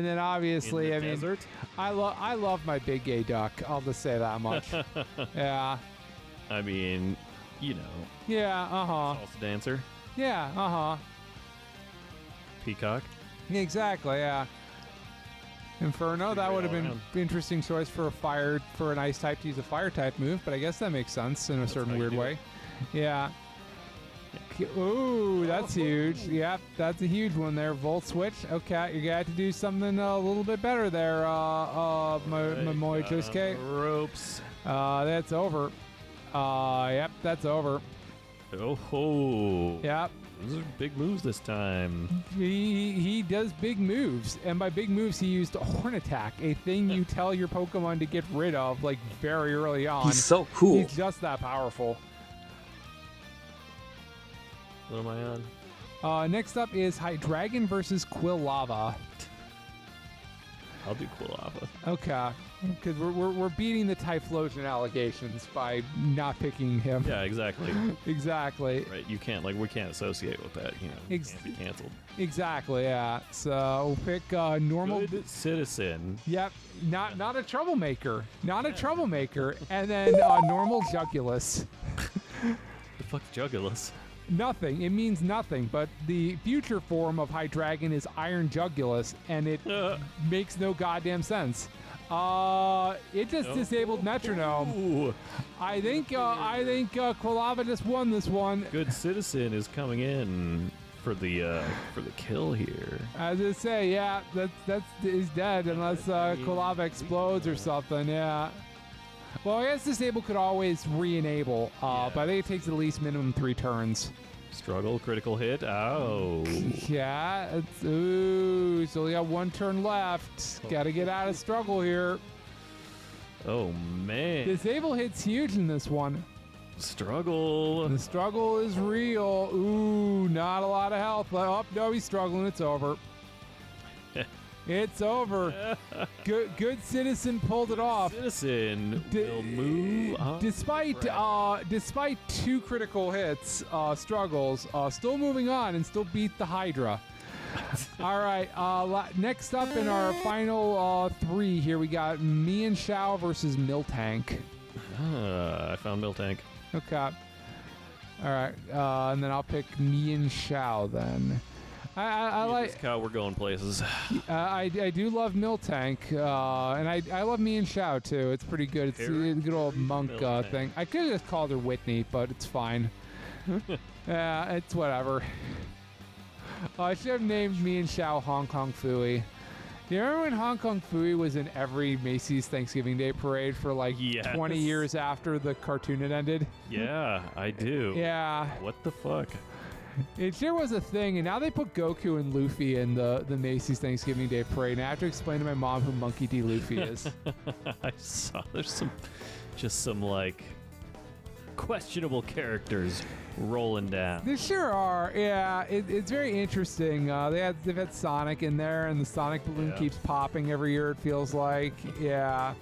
And then obviously, In the desert? I love my big gay duck. I'll just say that much. Yeah. I mean, you know. Yeah, uh-huh. Salsa dancer. Yeah, uh-huh. Peacock. Exactly, yeah. Inferno, that would have been an interesting choice for an ice type to use a fire type move, but I guess that makes sense in a certain weird way. Yeah. Ooh, that's huge. Yep, that's a huge one there. Volt switch. Okay, you got to do something a little bit better there, Momoichosuke. Ropes. That's over. Yep, that's over. Oh. Yep. Those are big moves this time. He does big moves, and by big moves he used Horn Attack, a thing you tell your Pokemon to get rid of like very early on. He's so cool. He's just that powerful. What am I on? Next up is Hydreigon versus Quilava. I'll do Quilava. Okay, because we're beating the Typhlosion allegations by not picking him. Yeah, exactly. Exactly. Right, you can't we can't associate with that. You know, it can't be canceled. Exactly. Yeah. So we'll pick normal. Good citizen. Yep. Not a troublemaker. Not a troublemaker. And then normal Jugulus. The fuck's Jugulus? Nothing. It means nothing. But the future form of Hydreigon is Iron Jugulus, and it makes no goddamn sense. It just disabled Metronome. Ooh. I think Quilava just won this one. Good citizen is coming in for the kill here. As I say, yeah, he's dead unless Quilava explodes or something. Yeah. Well, I guess Disable could always re-enable, but I think it takes at least minimum 3 turns. Struggle, critical hit. Oh. Yeah. So we got 1 turn left. Got to get out of struggle here. Oh, man. Disable hits huge in this one. Struggle. The struggle is real. Ooh, not a lot of health. Oh, no, he's struggling. It's over. It's over. Good citizen pulled it off. Citizen will move on. Despite 2 critical hits, struggles, still moving on and still beat the Hydra. All right. Next up in our final 3 here, we got Mienshao versus Miltank. I found Miltank. Okay. All right. And then I'll pick Mienshao then. I like how we're going places. I do love Miltank, and I love Mienshao too. It's pretty good. It's a good old monk thing. I could have just called her Whitney, but it's fine. Yeah, it's whatever. I should have named Mienshao Hong Kong Phooey. Do you remember when Hong Kong Phooey was in every Macy's Thanksgiving Day parade for like 20 years after the cartoon had ended? Yeah, I do. Yeah. What the fuck? It sure was a thing, and now they put Goku and Luffy in the Macy's Thanksgiving Day parade, and I have to explain to my mom who Monkey D. Luffy is. I saw there's some like questionable characters rolling down. They sure are. Yeah, it's very interesting. They've had Sonic in there, and the Sonic balloon keeps popping every year. It feels like. Yeah.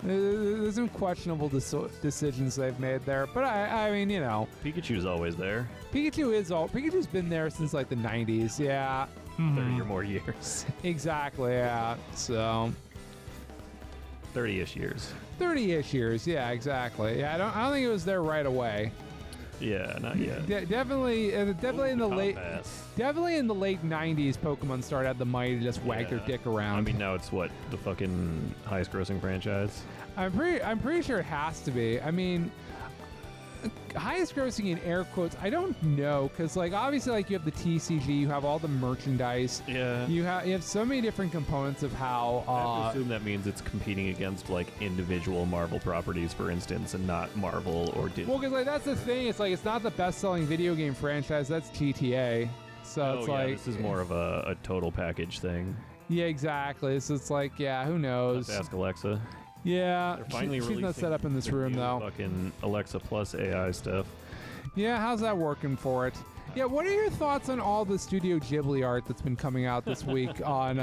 There's some questionable decisions they've made there, but I mean, you know, Pikachu's always there. Pikachu's been there since like the 90s. Yeah, 30 or more years. Exactly. Yeah. So 30-ish years. 30-ish years. Yeah, exactly. Yeah, I don't think it was there right away. Yeah, not yet. Definitely in the late 90s, Pokemon started at the mighty to just wag their dick around. I mean, now it's what, the fucking highest grossing franchise? I'm pretty sure it has to be. I mean, highest grossing in air quotes, I don't know, because like obviously like you have the TCG, you have all the merchandise. Yeah. You have so many different components of how. I have to assume that means it's competing against like individual Marvel properties, for instance, and not Marvel or Disney. Well, because like that's the thing. It's like it's not the best-selling video game franchise. That's GTA. So it's like this is more of a total package thing. Yeah, exactly. So it's like, yeah, who knows? Let's ask Alexa. Yeah, They're finally she's not set up in this the room new though. Fucking Alexa plus AI stuff. Yeah, how's that working for it? Yeah, what are your thoughts on all the Studio Ghibli art that's been coming out this week on,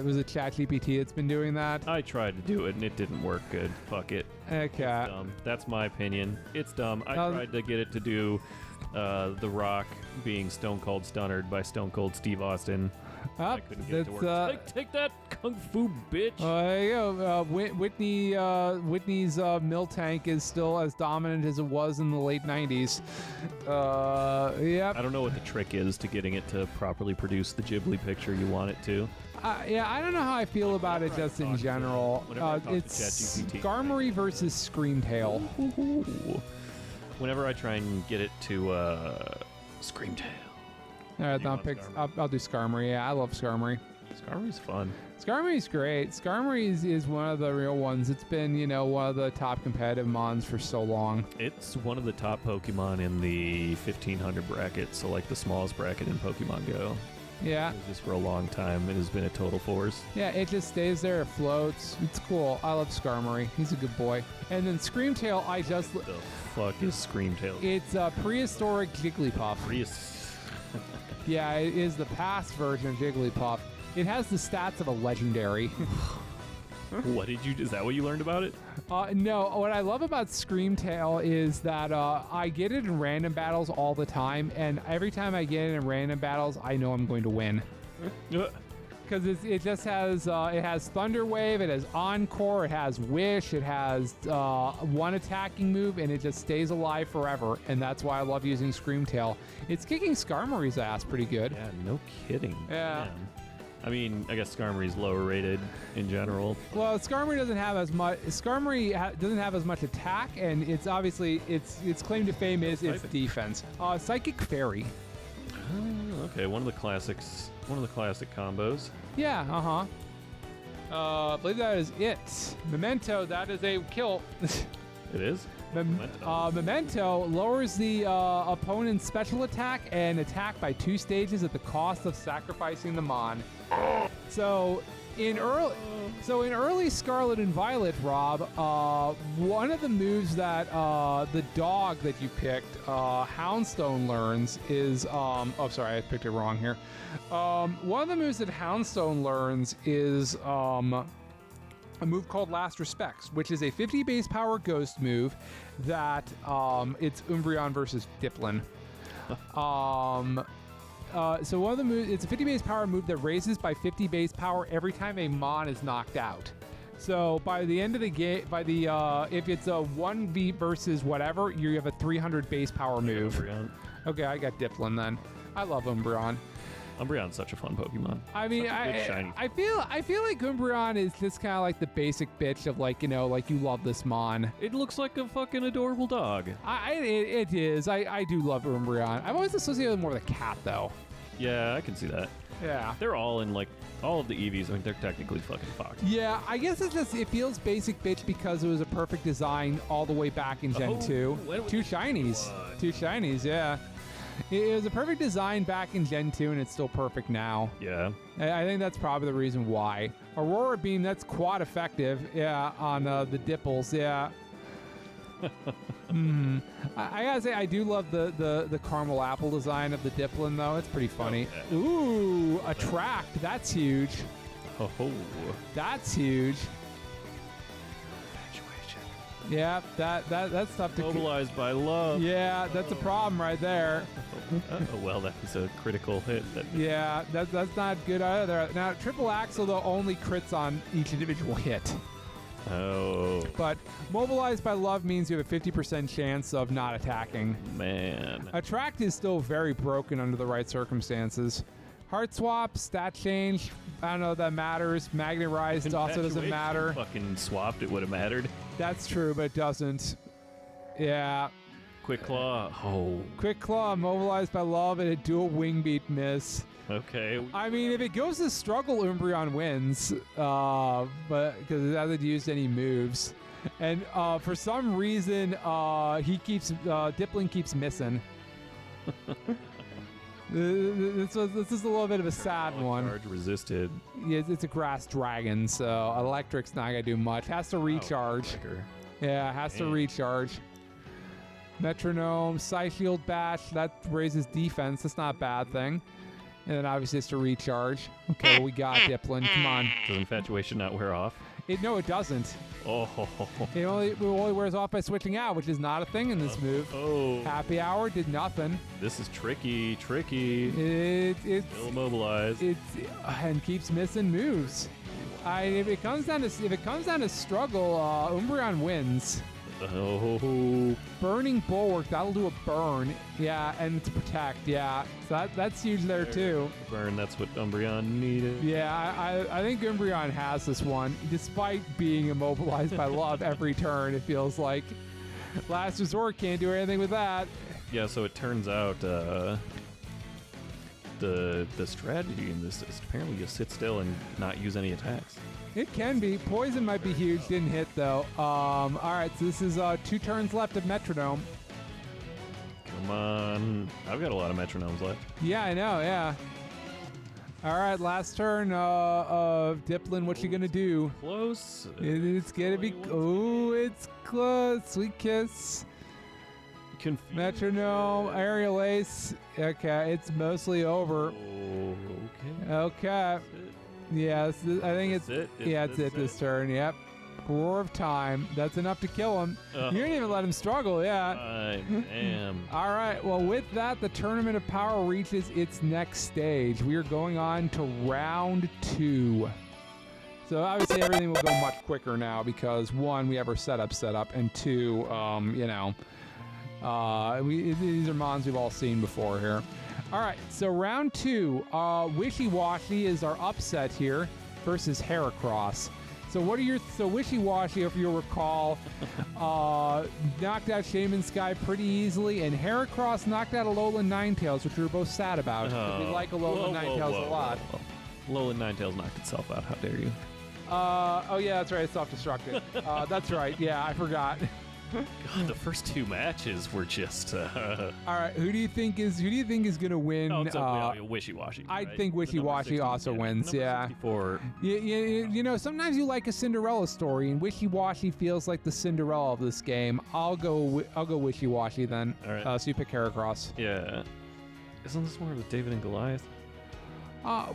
was it ChatGPT that's been doing that? I tried to do it and it didn't work good. Fuck it. Okay. It's dumb. That's my opinion. It's dumb. I tried to get it to do The Rock being Stone Cold Stunnered by Stone Cold Steve Austin. I couldn't get it to work. Take that, kung fu bitch. There you go. Whitney's Miltank is still as dominant as it was in the late 90s. Yep. I don't know what the trick is to getting it to properly produce the Ghibli picture you want it to. Yeah, I don't know how I feel about it just in general. It's Skarmory versus Screamtail. Whenever I try and get it to Screamtail. All right, I'll do Skarmory. Yeah, I love Skarmory. Skarmory's fun. Skarmory's great. Skarmory is one of the real ones. It's been, one of the top competitive mons for so long. It's one of the top Pokemon in the 1500 bracket, so like the smallest bracket in Pokemon Go. Yeah. Just for a long time, it has been a total force. Yeah, it just stays there, it floats. It's cool. I love Skarmory. He's a good boy. And then Screamtail, What the fuck is Screamtail? It's a prehistoric Jigglypuff. Yeah, it is the past version of Jigglypuff. It has the stats of a legendary. Is that what you learned about it? No, what I love about Screamtail is that I get it in random battles all the time, and every time I get it in random battles, I know I'm going to win. Because it just has Thunder Wave, it has Encore, it has Wish, it has one attacking move, and it just stays alive forever. And that's why I love using Screamtail. It's kicking Skarmory's ass pretty good. Yeah, no kidding. Yeah. Man. I mean, I guess Skarmory's lower rated in general. Well, Skarmory doesn't have as much. Doesn't have as much attack, and it's obviously its claim to fame is its defense. Psychic Fairy. Oh, okay, one of the classic combos. Yeah, I believe that is it. Memento, that is a kill. It is? Memento lowers the opponent's special attack and attack by 2 stages at the cost of sacrificing the Mon. So in early Scarlet and Violet, Rob, one of the moves that the dog that you picked, Houndstone, learns is sorry, I picked it wrong here. One of the moves that Houndstone learns is a move called Last Respects, which is a 50 base power ghost move that it's Umbreon versus Dipplin. So one of the moves, it's a 50 base power move that raises by 50 base power every time a Mon is knocked out. So by the end of the game, if it's a 1v versus whatever, you have a 300 base power move. Okay, I got Dipplin then. I love Umbreon. Umbreon's such a fun Pokemon. I mean, I feel like Umbreon is just kind of like the basic bitch of like you love this Mon. It looks like a fucking adorable dog. It is. I do love Umbreon. I've always associated it more with a cat though. Yeah, I can see that. Yeah. They're all in like all of the EVs. I mean, they're technically fucking Fox. Yeah, I guess it feels basic bitch because it was a perfect design all the way back in Gen 2. Two shinies, yeah. It was a perfect design back in Gen 2, and it's still perfect now. Yeah. I think that's probably the reason why. Aurora Beam, that's quad effective, yeah, on the Dipples, yeah. I gotta say, I do love the caramel apple design of the Dipplin, though. It's pretty funny. Okay. Ooh, Attract, that's huge. Oh. That's huge. Yeah, that's tough to Mobilized by love. Yeah, that's a problem right there. Well, that was a critical hit. Yeah, that's not good either. Now, Triple Axle, though, only crits on each individual hit. Oh. But mobilized by love means you have a 50% chance of not attacking. Man. Attract is still very broken under the right circumstances. Heart swap, stat change, I don't know if that matters. Magnetized also doesn't matter. Fucking swapped, it would have mattered. That's true, but it doesn't. Yeah. Quick Claw. Oh. Quick Claw, mobilized by love, and a dual wing beat miss. Okay. I mean, if it goes to struggle, Umbreon wins, but because it hasn't used any moves. And for some reason, Dipplin keeps missing. This is a little bit of a sad one. Charge resisted. Yeah, it's a grass dragon, so electric's not gonna do much. Has to recharge. Yeah, has to recharge. Metronome, Psy-Shield Bash, that raises defense. That's not a bad thing. And then obviously it's to recharge. Okay, we got Dipplin. Come on. Does Infatuation not wear off? No, it doesn't. Oh. It only wears off by switching out, which is not a thing in this move. Oh. Happy Hour did nothing. This is tricky. It's Still immobilized. And keeps missing moves. If it comes down to struggle, Umbreon wins. Oh. Burning Bulwark, that'll do a burn. Yeah, and to protect. Yeah, so that's huge there too. Burn, that's what Umbreon needed. Yeah, I think Umbreon has this one, despite being immobilized by Love every turn. It feels like Last Resort can't do anything with that. Yeah, so it turns out the strategy in this is apparently just sit still and not use any attacks. It can be. Poison might be huge. Didn't hit, though. All right, so this is 2 turns left of Metronome. Come on. I've got a lot of Metronomes left. Yeah, I know, yeah. All right, last turn of Diplin. What's she going to do? Close. It's going to be... Oh, it's close. Sweet Kiss. Confused. Metronome. Aerial Ace. Okay, it's mostly over. Okay. Okay. Yes, I think it's it. it's it this turn. Yep. Roar of Time. That's enough to kill him. You didn't even let him struggle. Yeah. I am. All right. Well, with that, the Tournament of Power reaches its next stage. We are going on to round 2. So obviously everything will go much quicker now because 1, we have our setup set up, and 2, these are mons we've all seen before here. All right, so round 2, Wishy Washy is our upset here versus Heracross. So Wishy Washy, if you'll recall, knocked out Shaman Sky pretty easily, and Heracross knocked out Alolan Ninetales, which we were both sad about. We like Alolan Ninetales a lot. Alolan Ninetales knocked itself out. How dare you? Oh yeah, that's right. It's self-destructed. That's right. Yeah, I forgot. God, the first 2 matches were just. All right, who do you think is gonna win? Oh, it's Wishy-Washy. I right? think Wishy-Washy also wins. Yeah. 64. You know, sometimes you like a Cinderella story, and Wishy-Washy feels like the Cinderella of this game. I'll go Wishy-Washy then. All right. So you pick Heracross. Yeah. Isn't this more with David and Goliath?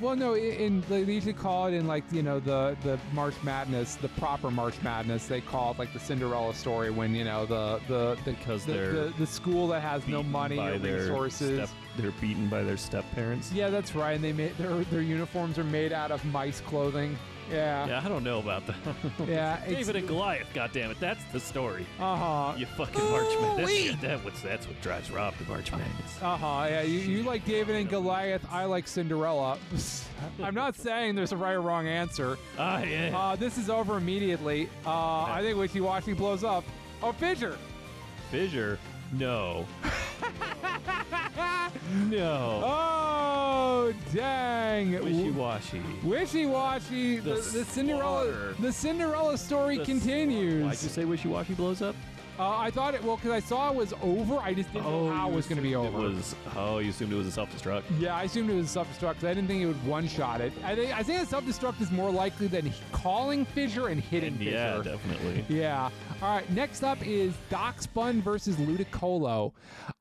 Well, no, they usually call it in the March Madness, the proper March Madness. They call it like the Cinderella story when the school that has no money or resources. They're beaten by their step parents. Yeah, that's right. And they made their uniforms are made out of mice clothing. Yeah. Yeah, I don't know about that. Yeah. David and Goliath, goddammit, that's the story. You fucking March Madness. That's what drives Rob to March Madness. Yeah, you like David and Goliath, I like Cinderella. I'm not saying there's a right or wrong answer. Yeah. This is over immediately. I think Wishy-Washy blows up. Oh, Fissure. Fissure? No. No. Oh, dang. Wishy-Washy. Wishy-Washy. The Cinderella story continues. Why'd you say Wishy-Washy blows up? I thought because I saw it was over. I just didn't know how it was going to be over. You assumed it was a self-destruct? Yeah, I assumed it was a self-destruct because I didn't think it would one-shot it. I think a self-destruct is more likely than calling Fissure and hitting Fissure. Yeah, definitely. Yeah. All right, next up is Darkspun versus Ludicolo.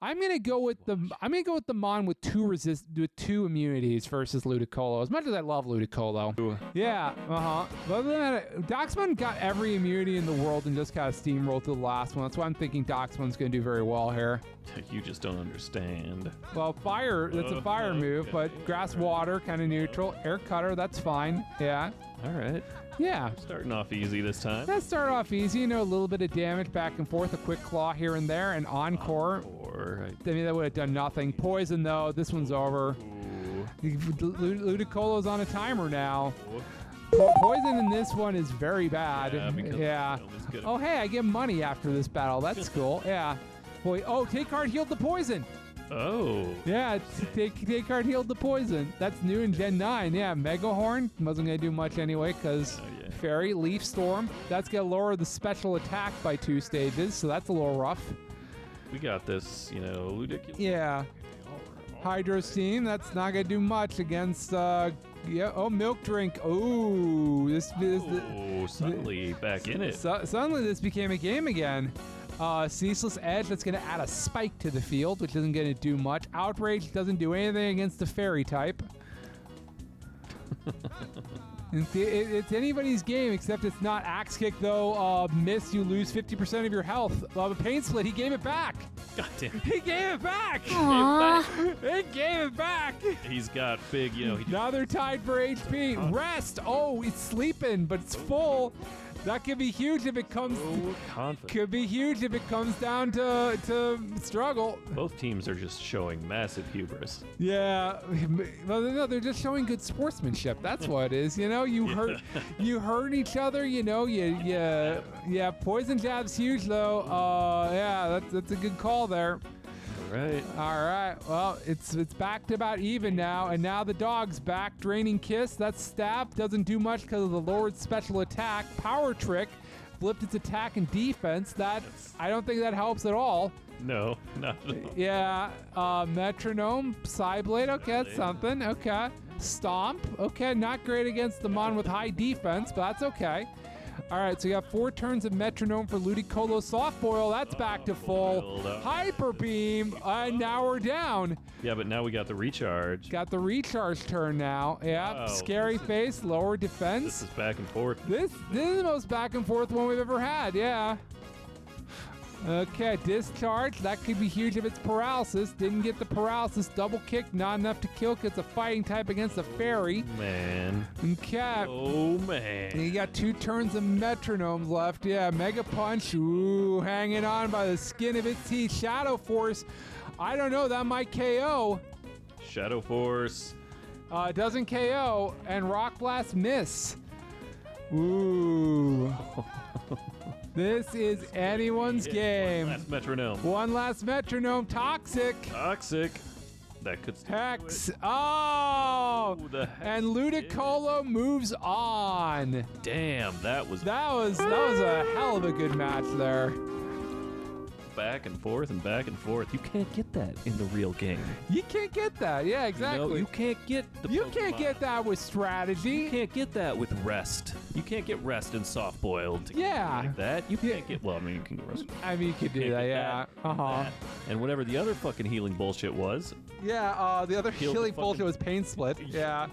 I'm gonna go with the Mon with 2 immunities versus Ludicolo. As much as I love Ludicolo. Ooh. Yeah, But other than that, Darkspun got every immunity in the world and just kind of steamrolled to the last one. That's why I'm thinking Darkspun's gonna do very well here. You just don't understand. Well, fire, that's a fire move, but grass, water, kind of neutral. Air cutter, that's fine. Yeah. All right. Yeah. Starting off easy this time. Let's start off easy, a little bit of damage back and forth, a quick claw here and there, and encore. I mean, that would have done nothing. Poison, though, this one's over. Ludicolo's on a timer now. Poison in this one is very bad. Yeah. Oh, hey, I get money after this battle. That's cool. Yeah. Boy, take card healed the poison. Oh. Yeah, take card healed the poison. That's new in Gen 9. Yeah, Mega Horn wasn't going to do much anyway because Fairy, Leaf Storm. That's going to lower the special attack by 2 stages, so that's a little rough. We got this, Ludicolo. Yeah. Hydro Steam, that's not going to do much against, Milk Drink. Suddenly back in it. Suddenly this became a game again. Ceaseless Edge, that's going to add a spike to the field, which isn't going to do much. Outrage doesn't do anything against the fairy type. It's anybody's game, except it's not axe kick, though. Miss, you lose 50% of your health. Pain split, he gave it back. God damn. He gave it back. He gave it back. He's got big, Now they're tied for HP. Rest. Oh, it's sleeping, but it's full. That could be huge if it comes. Could be huge if it comes down to struggle. Both teams are just showing massive hubris. Yeah, no, they're just showing good sportsmanship. That's what it is. You hurt each other. Yeah. Poison jab's huge though. Yeah, that's a good call there. All right. Well, it's back to about even now, and now the dog's back. Draining Kiss. That's stab. Doesn't do much because of the lowered special attack. Power Trick. Flipped its attack and defense. I don't think that helps at all. No, not at all. Yeah. Metronome. Psyblade. Okay, that's something. Okay. Stomp. Okay, not great against the Mon with high defense, but that's okay. All right, so you got 4 turns of Metronome for Ludicolo Soft Boil. That's back to full. Hyper Beam, and now we're down. Yeah, but now we got the recharge. Got the recharge turn now. Yeah, wow, Scary Face, lower defense. This is back and forth. This is the most back and forth one we've ever had, yeah. Okay, discharge. That could be huge if it's paralysis. Didn't get the paralysis. Double kick, not enough to kill because it's a fighting type against a fairy. Man. Okay. Oh, man. And you got 2 turns of Metronomes left. Yeah, Mega Punch. Ooh, hanging on by the skin of its teeth. Shadow Force. I don't know. That might KO. Shadow Force. It doesn't KO. And Rock Blast miss. Ooh. This is anyone's game. One last Metronome. One last Metronome. Toxic. That could Hex. Oh! And Ludicolo moves on. Damn, that was a hell of a good match there. Back and forth and back and forth. You can't get that in the real game. You can't get that. Yeah, exactly. You can't get the You can't get that with strategy. You can't get that with rest. You can't get rest and soft boiled. Yeah. Like that. You can't get. Well, I mean, you can get rest. I mean, you could do that. Yeah. And whatever the other fucking healing bullshit was. Yeah. The other healing bullshit was pain split. Yeah.